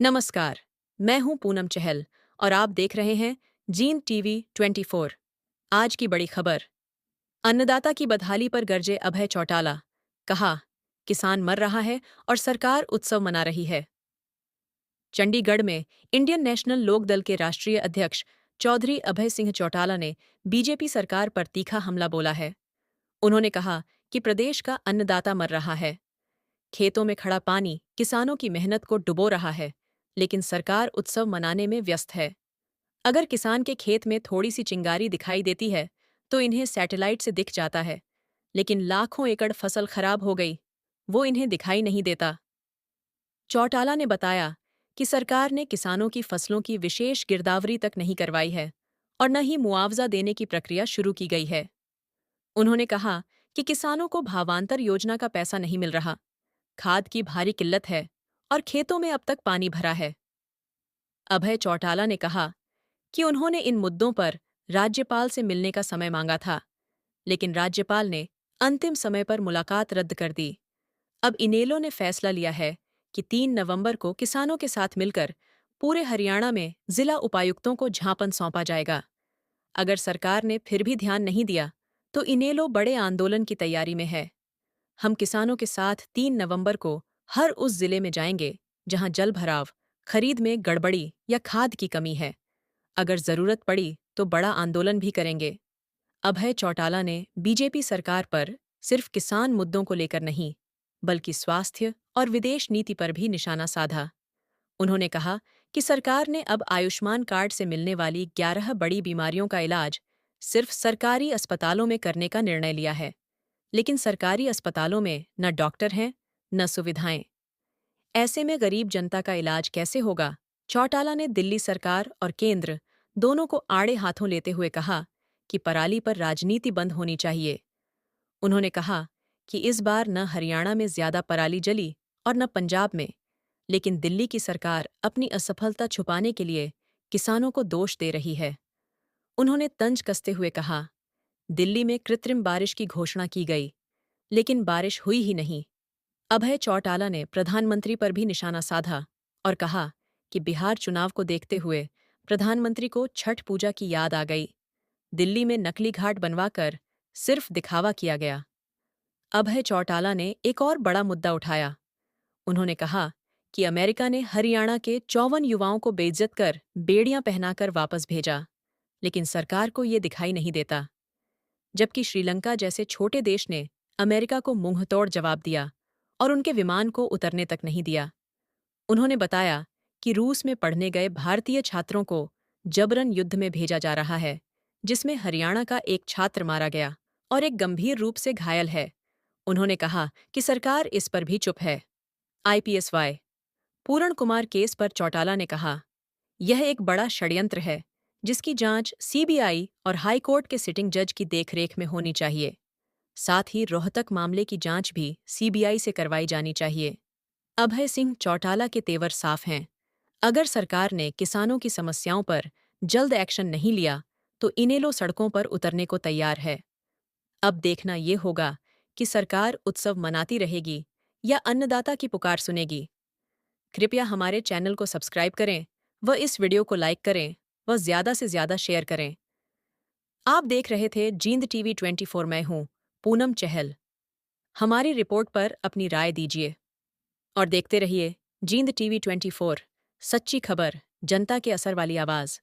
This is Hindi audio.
नमस्कार। मैं हूं पूनम चहल और आप देख रहे हैं जींद टीवी 24। आज की बड़ी खबर। अन्नदाता की बदहाली पर गरजे अभय चौटाला। कहा, किसान मर रहा है और सरकार उत्सव मना रही है। चंडीगढ़ में इंडियन नेशनल लोकदल के राष्ट्रीय अध्यक्ष चौधरी अभय सिंह चौटाला ने बीजेपी सरकार पर तीखा हमला बोला है। उन्होंने कहा कि प्रदेश का अन्नदाता मर रहा है। खेतों में खड़ा पानी किसानों की मेहनत को डुबो रहा है, लेकिन सरकार उत्सव मनाने में व्यस्त है। अगर किसान के खेत में थोड़ी सी चिंगारी दिखाई देती है तो इन्हें सैटेलाइट से दिख जाता है, लेकिन लाखों एकड़ फसल खराब हो गई, वो इन्हें दिखाई नहीं देता। चौटाला ने बताया कि सरकार ने किसानों की फसलों की विशेष गिरदावरी तक नहीं करवाई है और न ही मुआवजा देने की प्रक्रिया शुरू की गई है। उन्होंने कहा कि किसानों को भावांतर योजना का पैसा नहीं मिल रहा, खाद की भारी किल्लत है और खेतों में अब तक पानी भरा है। अभय चौटाला ने कहा कि उन्होंने इन मुद्दों पर राज्यपाल से मिलने का समय मांगा था, लेकिन राज्यपाल ने अंतिम समय पर मुलाकात रद्द कर दी। अब इनेलो ने फैसला लिया है कि 3 नवंबर को किसानों के साथ मिलकर पूरे हरियाणा में जिला उपायुक्तों को ज्ञापन सौंपा जाएगा। अगर सरकार ने फिर भी ध्यान नहीं दिया तो इनेलो बड़े आंदोलन की तैयारी में है। हम किसानों के साथ 3 नवंबर को हर उस जिले में जाएंगे जहां जल भराव, खरीद में गड़बड़ी या खाद की कमी है। अगर जरूरत पड़ी तो बड़ा आंदोलन भी करेंगे। अभय चौटाला ने बीजेपी सरकार पर सिर्फ किसान मुद्दों को लेकर नहीं, बल्कि स्वास्थ्य और विदेश नीति पर भी निशाना साधा। उन्होंने कहा कि सरकार ने अब आयुष्मान कार्ड से मिलने वाली 11 बड़ी बीमारियों का इलाज सिर्फ सरकारी अस्पतालों में करने का निर्णय लिया है, लेकिन सरकारी अस्पतालों में न डॉक्टर हैं न सुविधाएं। ऐसे में गरीब जनता का इलाज कैसे होगा? चौटाला ने दिल्ली सरकार और केंद्र दोनों को आड़े हाथों लेते हुए कहा कि पराली पर राजनीति बंद होनी चाहिए। उन्होंने कहा कि इस बार न हरियाणा में ज्यादा पराली जली और न पंजाब में, लेकिन दिल्ली की सरकार अपनी असफलता छुपाने के लिए किसानों को दोष दे रही है। उन्होंने तंज कसते हुए कहा, दिल्ली में कृत्रिम बारिश की घोषणा की गई, लेकिन बारिश हुई ही नहीं। अभय चौटाला ने प्रधानमंत्री पर भी निशाना साधा और कहा कि बिहार चुनाव को देखते हुए प्रधानमंत्री को छठ पूजा की याद आ गई। दिल्ली में नकली घाट बनवाकर सिर्फ दिखावा किया गया। अभय चौटाला ने एक और बड़ा मुद्दा उठाया। उन्होंने कहा कि अमेरिका ने हरियाणा के 54 युवाओं को बेइज्जत कर बेड़ियां पहनाकर वापस भेजा, लेकिन सरकार को ये दिखाई नहीं देता। जबकि श्रीलंका जैसे छोटे देश ने अमेरिका को मुंहतोड़ जवाब दिया और उनके विमान को उतरने तक नहीं दिया। उन्होंने बताया कि रूस में पढ़ने गए भारतीय छात्रों को जबरन युद्ध में भेजा जा रहा है, जिसमें हरियाणा का एक छात्र मारा गया और एक गंभीर रूप से घायल है। उन्होंने कहा कि सरकार इस पर भी चुप है। आईपीएसवाई पूरण कुमार केस पर चौटाला ने कहा, यह एक बड़ा षड्यंत्र है जिसकी जांच सीबीआई और हाईकोर्ट के सिटिंग जज की देखरेख में होनी चाहिए। साथ ही रोहतक मामले की जांच भी सीबीआई से करवाई जानी चाहिए। अभय सिंह चौटाला के तेवर साफ हैं। अगर सरकार ने किसानों की समस्याओं पर जल्द एक्शन नहीं लिया तो इनेलो सड़कों पर उतरने को तैयार है। अब देखना ये होगा कि सरकार उत्सव मनाती रहेगी या अन्नदाता की पुकार सुनेगी। कृपया हमारे चैनल को सब्सक्राइब करें व इस वीडियो को लाइक करें व ज्यादा से ज्यादा शेयर करें। आप देख रहे थे जींद टीवी 24। मैं हूं पूनम चहल। हमारी रिपोर्ट पर अपनी राय दीजिए और देखते रहिए जींद टीवी 24, सच्ची खबर, जनता के असर वाली आवाज।